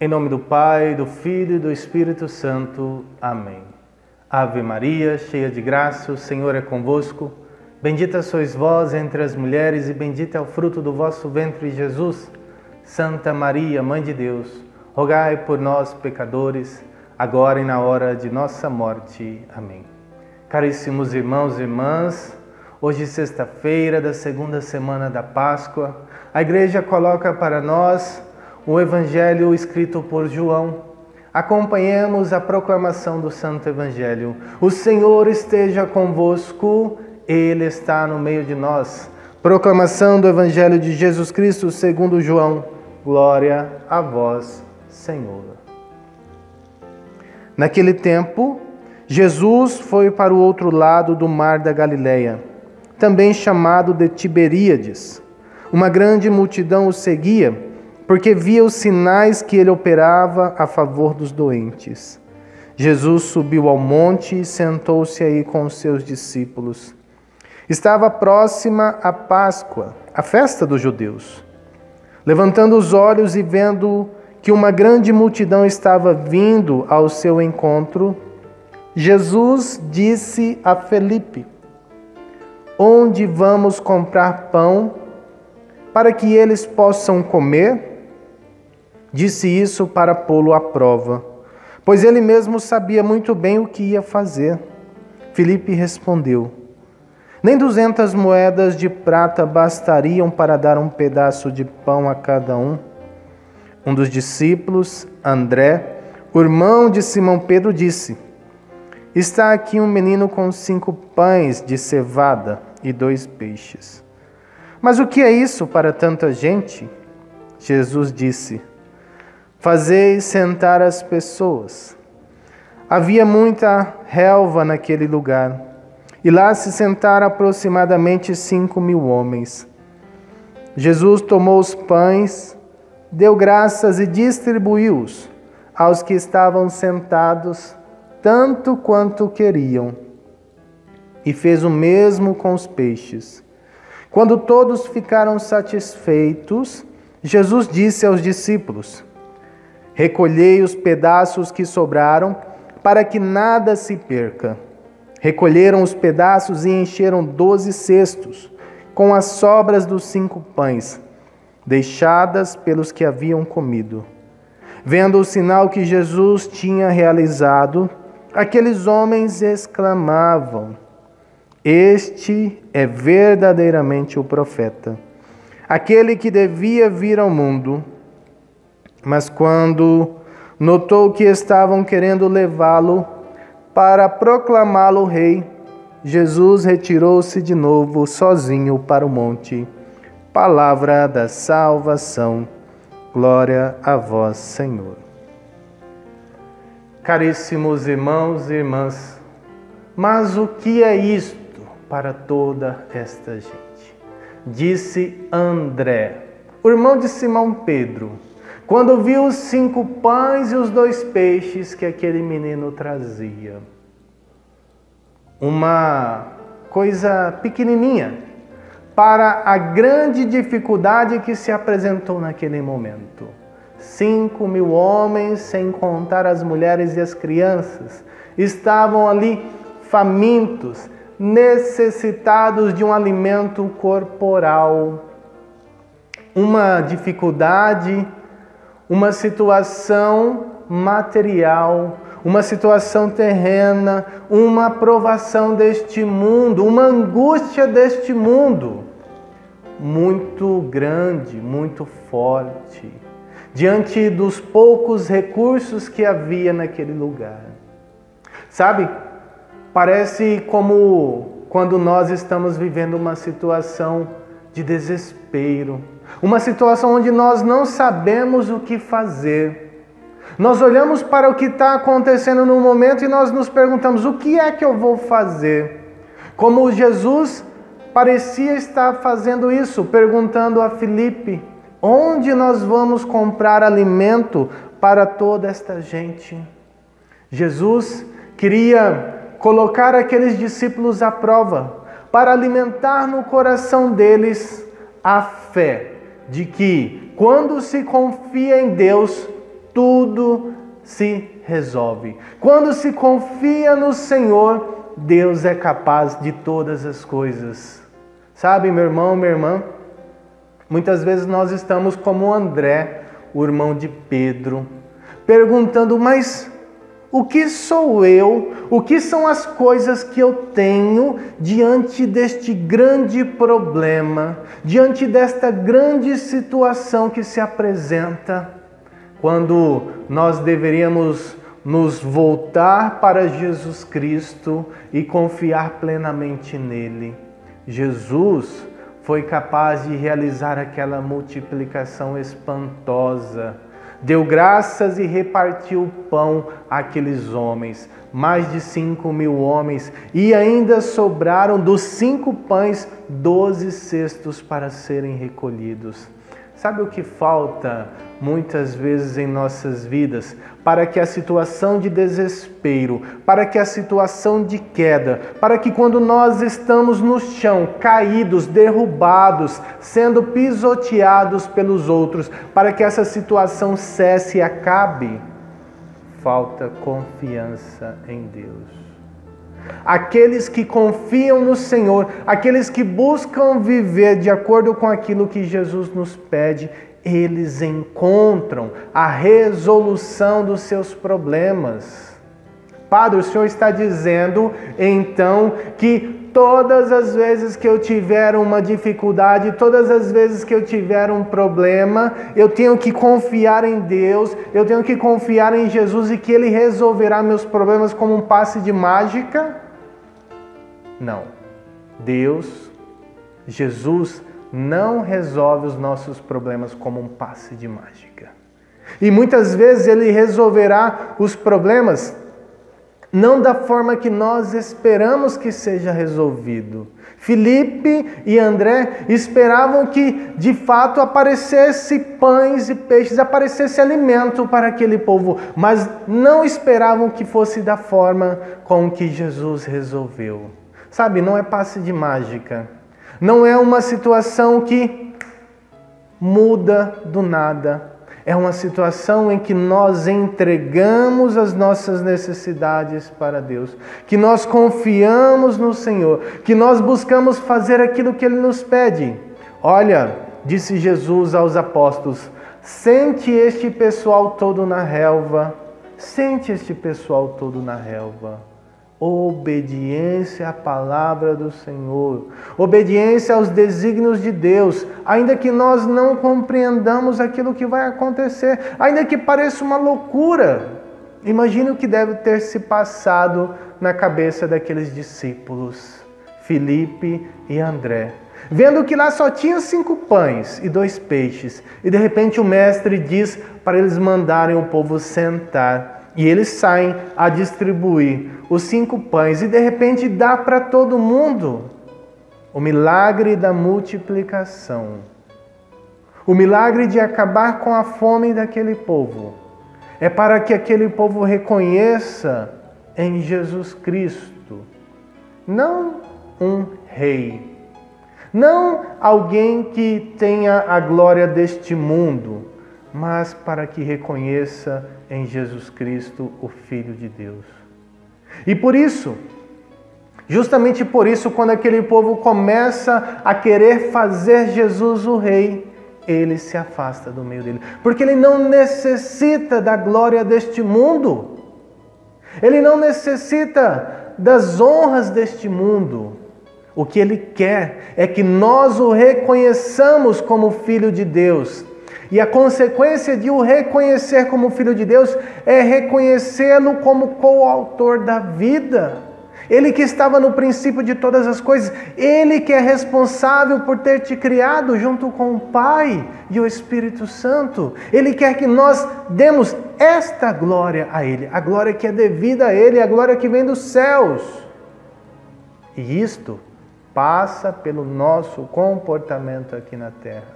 Em nome do Pai, do Filho e do Espírito Santo. Amém. Ave Maria, cheia de graça, o Senhor é convosco. Bendita sois vós entre as mulheres e bendito é o fruto do vosso ventre, Jesus. Santa Maria, Mãe de Deus, rogai por nós, pecadores, agora e na hora de nossa morte. Amém. Caríssimos irmãos e irmãs, hoje, sexta-feira da segunda semana da Páscoa, a Igreja coloca para nós o Evangelho escrito por João. Acompanhemos a proclamação do Santo Evangelho. O Senhor esteja convosco, Ele está no meio de nós. Proclamação do Evangelho de Jesus Cristo segundo João. Glória a vós, Senhor. Naquele tempo, Jesus foi para o outro lado do mar da Galileia, também chamado de Tiberíades. Uma grande multidão o seguia, porque via os sinais que ele operava a favor dos doentes. Jesus subiu ao monte e sentou-se aí com os seus discípulos. Estava próxima a Páscoa, a festa dos judeus. Levantando os olhos e vendo que uma grande multidão estava vindo ao seu encontro, Jesus disse a Felipe: "Onde vamos comprar pão para que eles possam comer?" Disse isso para pô-lo à prova, pois ele mesmo sabia muito bem o que ia fazer. Filipe respondeu: "Nem 200 moedas de prata bastariam para dar um pedaço de pão a cada um?" Um dos discípulos, André, o irmão de Simão Pedro, disse: "Está aqui um menino com 5 pães de cevada e 2 peixes. Mas o que é isso para tanta gente?" Jesus disse: "Fazei sentar as pessoas." Havia muita relva naquele lugar, e lá se sentaram aproximadamente 5.000 homens. Jesus tomou os pães, deu graças e distribuiu-os aos que estavam sentados, tanto quanto queriam, e fez o mesmo com os peixes. Quando todos ficaram satisfeitos, Jesus disse aos discípulos: "Recolhei os pedaços que sobraram, para que nada se perca." Recolheram os pedaços e encheram 12 cestos, com as sobras dos 5 pães, deixadas pelos que haviam comido. Vendo o sinal que Jesus tinha realizado, aqueles homens exclamavam: "Este é verdadeiramente o profeta, aquele que devia vir ao mundo." Mas quando notou que estavam querendo levá-lo para proclamá-lo rei, Jesus retirou-se de novo sozinho para o monte. Palavra da salvação. Glória a vós, Senhor. Caríssimos irmãos e irmãs, mas o que é isto para toda esta gente? Disse André, o irmão de Simão Pedro, quando viu os 5 pães e os 2 peixes que aquele menino trazia. Uma coisa pequenininha para a grande dificuldade que se apresentou naquele momento. 5.000 homens, sem contar as mulheres e as crianças, estavam ali famintos, necessitados de um alimento corporal. Uma dificuldade, uma situação material, uma situação terrena, uma provação deste mundo, uma angústia deste mundo, muito grande, muito forte, diante dos poucos recursos que havia naquele lugar. Sabe, parece como quando nós estamos vivendo uma situação de desespero, uma situação onde nós não sabemos o que fazer. Nós olhamos para o que está acontecendo no momento e nós nos perguntamos: o que é que eu vou fazer? Como Jesus parecia estar fazendo isso, perguntando a Filipe: onde nós vamos comprar alimento para toda esta gente? Jesus queria colocar aqueles discípulos à prova, para alimentar no coração deles a fé de que, quando se confia em Deus, tudo se resolve. Quando se confia no Senhor, Deus é capaz de todas as coisas. Sabe, meu irmão, minha irmã, muitas vezes nós estamos como André, o irmão de Pedro, perguntando, mas o que sou eu? O que são as coisas que eu tenho diante deste grande problema, diante desta grande situação que se apresenta? Quando nós deveríamos nos voltar para Jesus Cristo e confiar plenamente nele. Jesus foi capaz de realizar aquela multiplicação espantosa. Deu graças e repartiu o pão àqueles homens, mais de 5.000 homens, e ainda sobraram dos 5 pães 12 cestos para serem recolhidos. Sabe o que falta muitas vezes em nossas vidas para que a situação de desespero, para que a situação de queda, para que quando nós estamos no chão, caídos, derrubados, sendo pisoteados pelos outros, para que essa situação cesse e acabe? Falta confiança em Deus. Aqueles que confiam no Senhor, aqueles que buscam viver de acordo com aquilo que Jesus nos pede, eles encontram a resolução dos seus problemas. Padre, o Senhor está dizendo, então, que todas as vezes que eu tiver uma dificuldade, todas as vezes que eu tiver um problema, eu tenho que confiar em Deus, eu tenho que confiar em Jesus e que Ele resolverá meus problemas como um passe de mágica? Não. Deus, Jesus, não resolve os nossos problemas como um passe de mágica. E muitas vezes Ele resolverá os problemas não da forma que nós esperamos que seja resolvido. Filipe e André esperavam que de fato aparecesse pães e peixes, aparecesse alimento para aquele povo, mas não esperavam que fosse da forma com que Jesus resolveu. Sabe, não é passe de mágica. Não é uma situação que muda do nada. É uma situação em que nós entregamos as nossas necessidades para Deus, que nós confiamos no Senhor, que nós buscamos fazer aquilo que Ele nos pede. Olha, disse Jesus aos apóstolos, sente este pessoal todo na relva, sente este pessoal todo na relva. Obediência à palavra do Senhor, obediência aos desígnios de Deus, ainda que nós não compreendamos aquilo que vai acontecer, ainda que pareça uma loucura. Imagine o que deve ter se passado na cabeça daqueles discípulos, Filipe e André, vendo que lá só tinha 5 pães e 2 peixes, e de repente o mestre diz para eles mandarem o povo sentar. E eles saem a distribuir os 5 pães e de repente dá para todo mundo. O milagre da multiplicação. O milagre de acabar com a fome daquele povo. É para que aquele povo reconheça em Jesus Cristo. Não um rei. Não alguém que tenha a glória deste mundo, mas para que reconheça em Jesus Cristo o Filho de Deus. E por isso, justamente por isso, quando aquele povo começa a querer fazer Jesus o rei, ele se afasta do meio dele, porque ele não necessita da glória deste mundo, ele não necessita das honras deste mundo. O que ele quer é que nós o reconheçamos como Filho de Deus. E a consequência de o reconhecer como Filho de Deus é reconhecê-lo como coautor da vida. Ele que estava no princípio de todas as coisas, Ele que é responsável por ter te criado junto com o Pai e o Espírito Santo. Ele quer que nós demos esta glória a Ele, a glória que é devida a Ele, a glória que vem dos céus. E isto passa pelo nosso comportamento aqui na terra.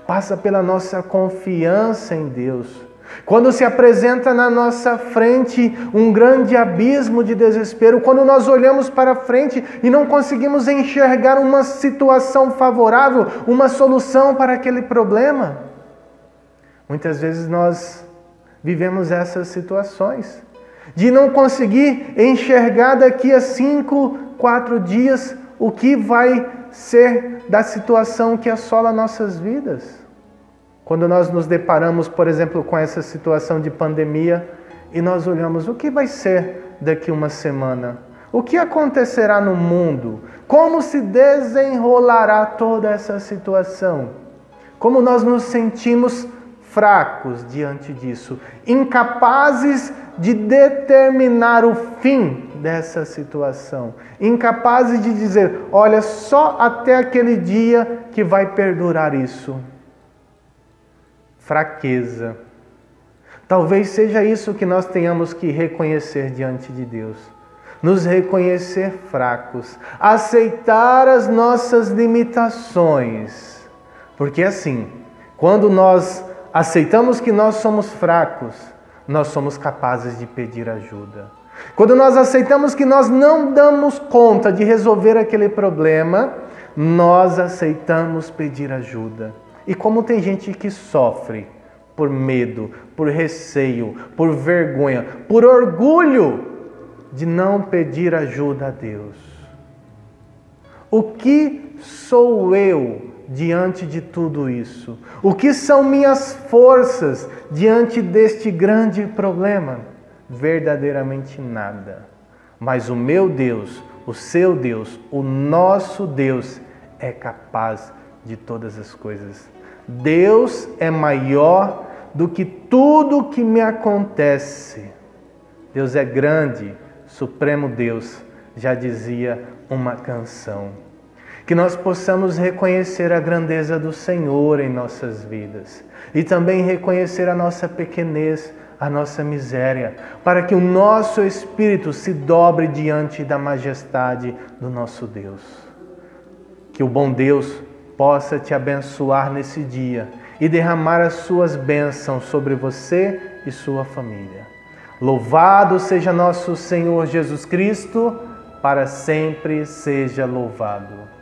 Passa pela nossa confiança em Deus. Quando se apresenta na nossa frente um grande abismo de desespero, quando nós olhamos para frente e não conseguimos enxergar uma situação favorável, uma solução para aquele problema, muitas vezes nós vivemos essas situações. De não conseguir enxergar daqui a 5, 4 dias o que vai ser da situação que assola nossas vidas. Quando nós nos deparamos, por exemplo, com essa situação de pandemia e nós olhamos o que vai ser daqui uma semana, o que acontecerá no mundo, como se desenrolará toda essa situação, como nós nos sentimos fracos diante disso, incapazes de determinar o fim dessa situação, incapazes de dizer, olha, só até aquele dia que vai perdurar isso. Fraqueza. Talvez seja isso que nós tenhamos que reconhecer diante de Deus. Nos reconhecer fracos, aceitar as nossas limitações. Porque assim, quando nós aceitamos que nós somos fracos, nós somos capazes de pedir ajuda. Quando nós aceitamos que nós não damos conta de resolver aquele problema, nós aceitamos pedir ajuda. E como tem gente que sofre por medo, por receio, por vergonha, por orgulho de não pedir ajuda a Deus. O que sou eu diante de tudo isso? O que são minhas forças diante deste grande problema? Verdadeiramente nada. Mas o meu Deus, o seu Deus, o nosso Deus é capaz de todas as coisas. Deus é maior do que tudo que me acontece. Deus é grande, Supremo Deus, já dizia uma canção. Que nós possamos reconhecer a grandeza do Senhor em nossas vidas e também reconhecer a nossa pequenez, a nossa miséria, para que o nosso espírito se dobre diante da majestade do nosso Deus. Que o bom Deus possa te abençoar nesse dia e derramar as suas bênçãos sobre você e sua família. Louvado seja nosso Senhor Jesus Cristo, para sempre seja louvado.